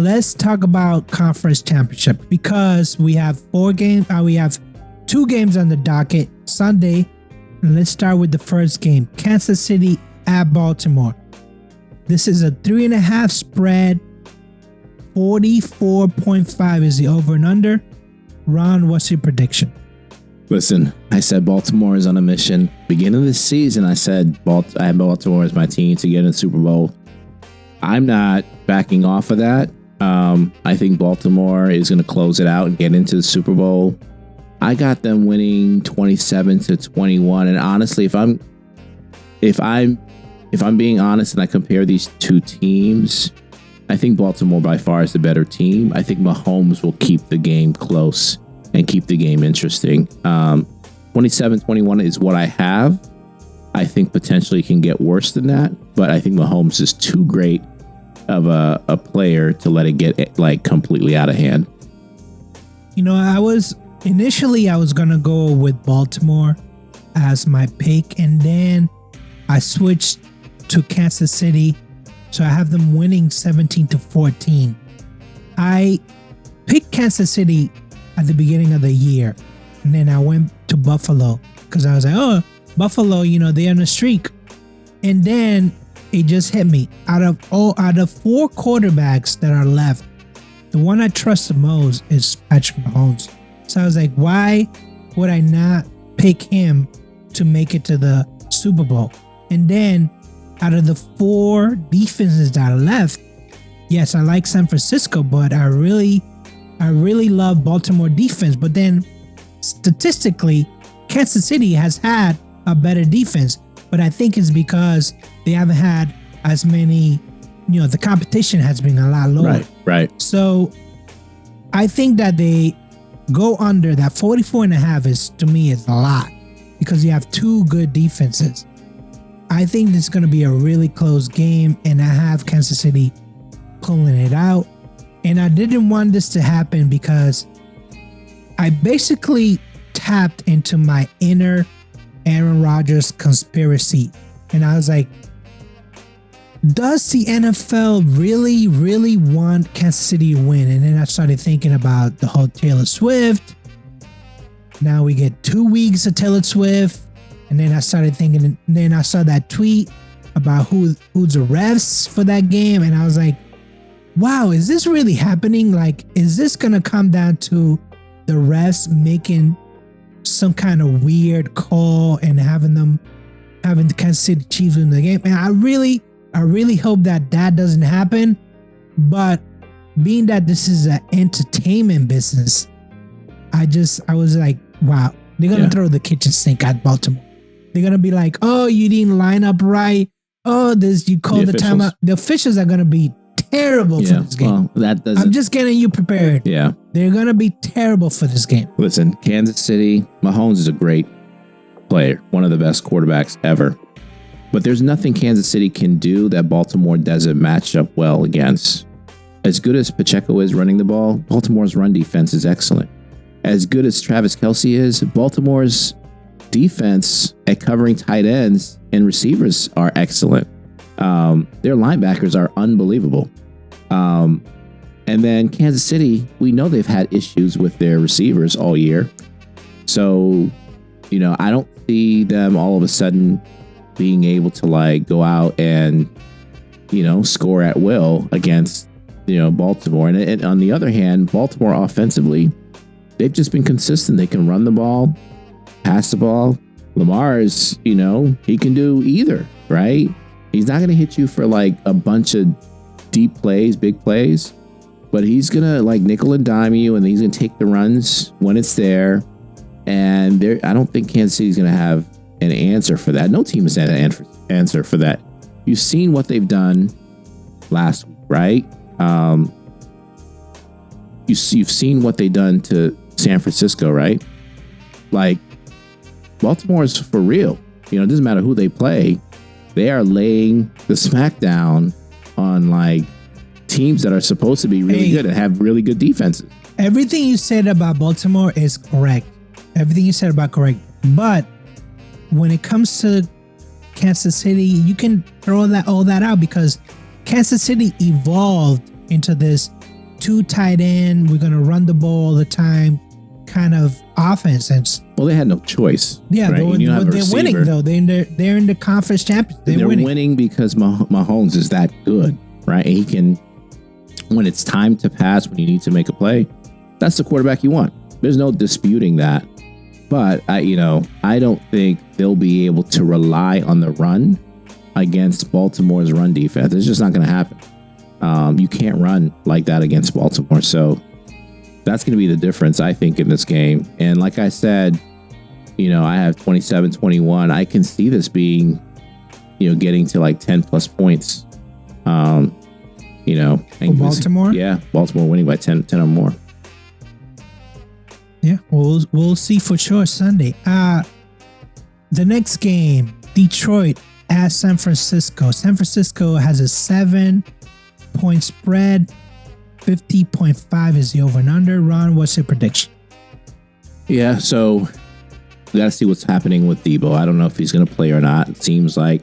let's talk about conference championship because we have 4 games. We have 2 games on the docket Sunday. And let's start with the first game, Kansas City at Baltimore. This is a 3.5 spread. 44.5 is the over and under. Ron, what's your prediction? Listen, I said Baltimore is on a mission. Beginning of the season, I said I had Baltimore as my team to get in the Super Bowl. I'm not backing off of that. I think Baltimore is going to close it out and get into the Super Bowl. I got them winning 27-21. And honestly, if I'm being honest and I compare these 2 teams, I think Baltimore by far is the better team. I think Mahomes will keep the game close and keep the game interesting. 27-21 is what I have. I think potentially can get worse than that, but I think Mahomes is too great of a player to let it get like completely out of hand. You know, I was going to go with Baltimore as my pick, and then I switched to Kansas City. So I have them winning 17-14. I picked Kansas City at the beginning of the year, and then I went to Buffalo because I was like, oh, Buffalo, you know, they're on a streak. And then it just hit me. Out of 4 quarterbacks that are left, the one I trust the most is Patrick Mahomes. So I was like, why would I not pick him to make it to the Super Bowl? And then out of the 4 defenses that are left, yes, I like San Francisco, but I really love Baltimore defense. But then statistically, Kansas City has had a better defense, but I think it's because they haven't had as many, you know, the competition has been a lot lower. Right. So I think that they go under that 44.5 is, to me, is a lot because you have 2 good defenses. I think this is going to be a really close game, and I have Kansas City pulling it out. And I didn't want this to happen because I basically tapped into my inner Aaron Rodgers conspiracy. And I was like, does the NFL really, really want Kansas City to win? And then I started thinking about the whole Taylor Swift. Now we get 2 weeks of Taylor Swift. And then I started thinking, and then I saw that tweet about who's the refs for that game. And I was like, wow, is this really happening? Like, is this going to come down to the refs making some kind of weird call and having the Kansas City Chiefs win the game? And I really hope that doesn't happen. But being that this is an entertainment business, I was like, wow, they're going to throw the kitchen sink at Baltimore. They're going to be like, oh, you didn't line up right. Oh, you called the timeout. The officials are going to be terrible for this game. Well, I'm just getting you prepared. Yeah. They're going to be terrible for this game. Listen, Kansas City, Mahomes is a great player, one of the best quarterbacks ever. But there's nothing Kansas City can do that Baltimore doesn't match up well against. As good as Pacheco is running the ball, Baltimore's run defense is excellent. As good as Travis Kelce is, Baltimore's defense at covering tight ends and receivers are excellent. Their linebackers are unbelievable. And then Kansas City, we know they've had issues with their receivers all year. So, you know, I don't see them all of a sudden being able to like go out and, you know, score at will against, you know, Baltimore. And on the other hand, Baltimore offensively, they've just been consistent. They can run the ball, pass the ball. Lamar is, you know, he can do either, right? He's not going to hit you for like a bunch of deep plays, big plays, but he's going to like nickel and dime you, and he's going to take the runs when it's there. And I don't think Kansas City's going to have an answer for that. No team has had an answer for that. You've seen what they've done last week, right? You've seen what they've done to San Francisco, right? Like, Baltimore's for real. You know, it doesn't matter who they play. They are laying the smackdown on like teams that are supposed to be really good and have really good defenses. Everything you said about Baltimore is correct. But when it comes to Kansas City, you can throw all that out because Kansas City evolved into this two tight end, we're going to run the ball all the time kind of offense. And well, they had no choice. yeah, right? they're winning though. They're in the conference championship. They're winning because Mahomes is that good, right? And he can, when it's time to pass, when you need to make a play, that's the quarterback you want. There's no disputing that. But I don't think they'll be able to rely on the run against Baltimore's run defense. It's just not going to happen. You can't run like that against Baltimore. So that's going to be the difference, I think, in this game. And like I said, I have 27-21. I can see this being, getting to like 10 plus points. And Baltimore? Baltimore winning by 10 or more. Yeah, we'll see for sure Sunday. The next game, Detroit at San Francisco. San Francisco has a 7-point spread. 50.5 is the over and under. Ron, what's your prediction? Yeah, so we got to see what's happening with Debo. I don't know if he's going to play or not. It seems like,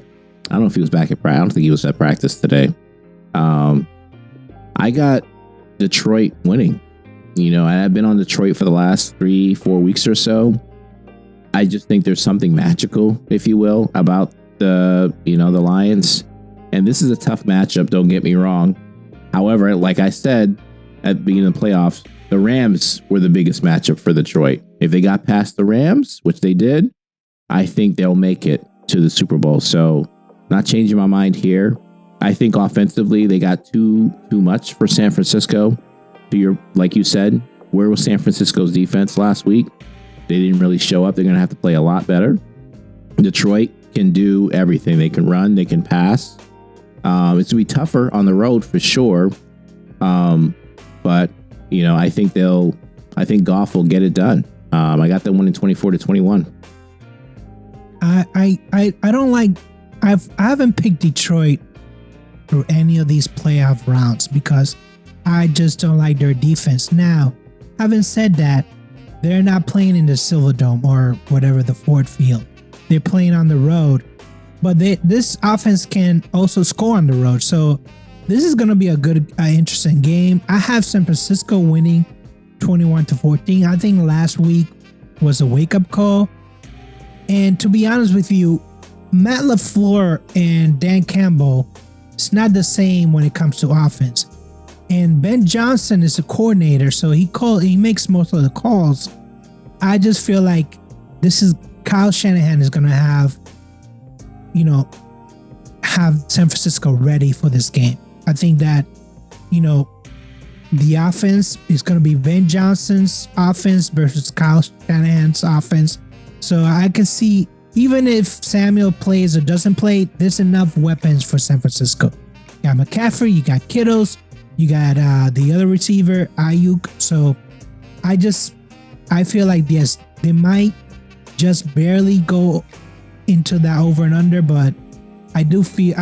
I don't know if he was back at practice. I don't think he was at practice today. I got Detroit winning. I've been on Detroit for the last 3-4 weeks or so. I just think there's something magical, if you will, about the Lions. And this is a tough matchup, don't get me wrong. However, like I said at the beginning of the playoffs, the Rams were the biggest matchup for Detroit. If they got past the Rams, which they did, I think they'll make it to the Super Bowl. So not changing my mind here. I think offensively, they got too much for San Francisco. Like you said, where was San Francisco's defense last week? They didn't really show up. They're going to have to play a lot better. Detroit can do everything. They can run. They can pass. It's going to be tougher on the road for sure. But, I think Goff will get it done. I got them winning 24-21. I don't like, I haven't picked Detroit through any of these playoff rounds because I just don't like their defense. Now, having said that, they're not playing in the Silverdome or whatever, the Ford Field. They're playing on the road. But this offense can also score on the road. So this is going to be a good, interesting game. I have San Francisco winning 21-14. I think last week was a wake-up call. And to be honest with you, Matt LaFleur and Dan Campbell, it's not the same when it comes to offense. And Ben Johnson is a coordinator, so he makes most of the calls. I just feel like Kyle Shanahan is going to have San Francisco ready for this game. I think that, the offense is going to be Ben Johnson's offense versus Kyle Shanahan's offense. So I can see, even if Samuel plays or doesn't play, there's enough weapons for San Francisco. You got McCaffrey, you got Kittles, you got the other receiver, Ayuk. So I feel like, yes, they might just barely go into that over and under, but I do see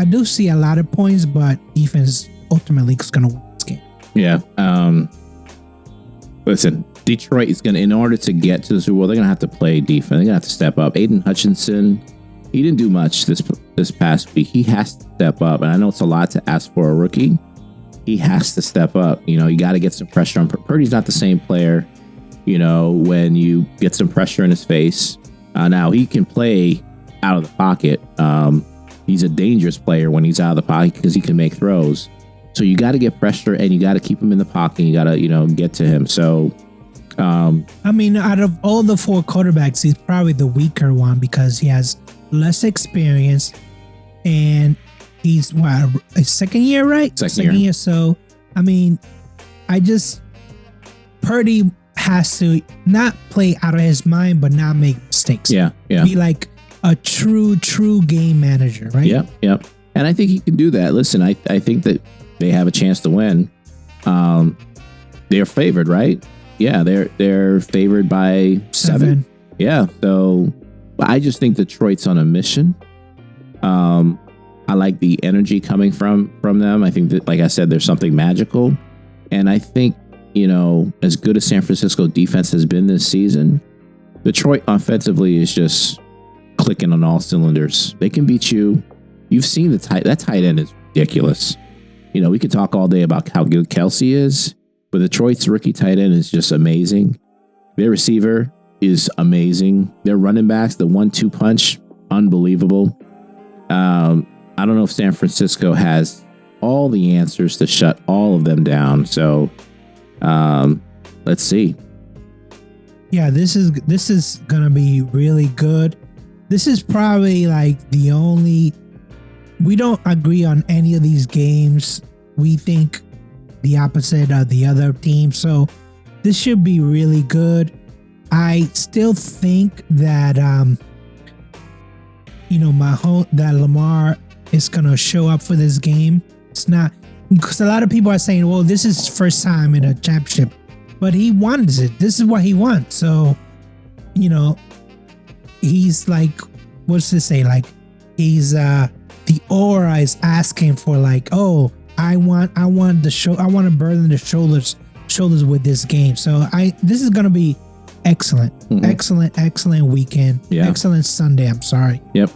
a lot of points, but defense ultimately is going to win this game. Yeah. Listen, Detroit is going to, in order to get to the Super Bowl, they're going to have to play defense. They're going to have to step up. Aiden Hutchinson, he didn't do much this past week. He has to step up, and I know it's a lot to ask for a rookie. He has to step up. You got to get some pressure on. Purdy's not the same player, when you get some pressure in his face. Now, he can play out of the pocket. He's a dangerous player when he's out of the pocket because he can make throws. So you got to get pressure and you got to keep him in the pocket. You got to, get to him. So, out of all the four quarterbacks, he's probably the weaker one because he has less experience and he's a second year, right? Second year. So, Purdy has to not play out of his mind, but not make mistakes. Yeah. Be like a true game manager, right? Yep. And I think he can do that. Listen, I think that they have a chance to win. They're favored, right? Yeah, they're favored by 7. Yeah, so I just think Detroit's on a mission. I like the energy coming from them. I think that, like I said, there's something magical. And I think, as good as San Francisco defense has been this season, Detroit offensively is just clicking on all cylinders. They can beat you. You've seen that tight end is ridiculous. we could talk all day about how good Kelsey is, but Detroit's rookie tight end is just amazing. Their receiver is amazing. Their running backs, the 1-2 punch, unbelievable. I don't know if San Francisco has all the answers to shut all of them down. So let's see. Yeah, this is gonna be really good. This is probably like the only. We don't agree on any of these games. We think the opposite of the other team. So this should be really good. I still think that that Lamar is gonna show up for this game. It's not because a lot of people are saying, well, this is his first time in a championship, but he wants it. This is what he wants. So, he's like, what's this say? Like, he's the aura is asking for like, oh, I want to burden the shoulders with this game. So this is gonna be excellent, excellent weekend, excellent Sunday. I'm sorry. Yep.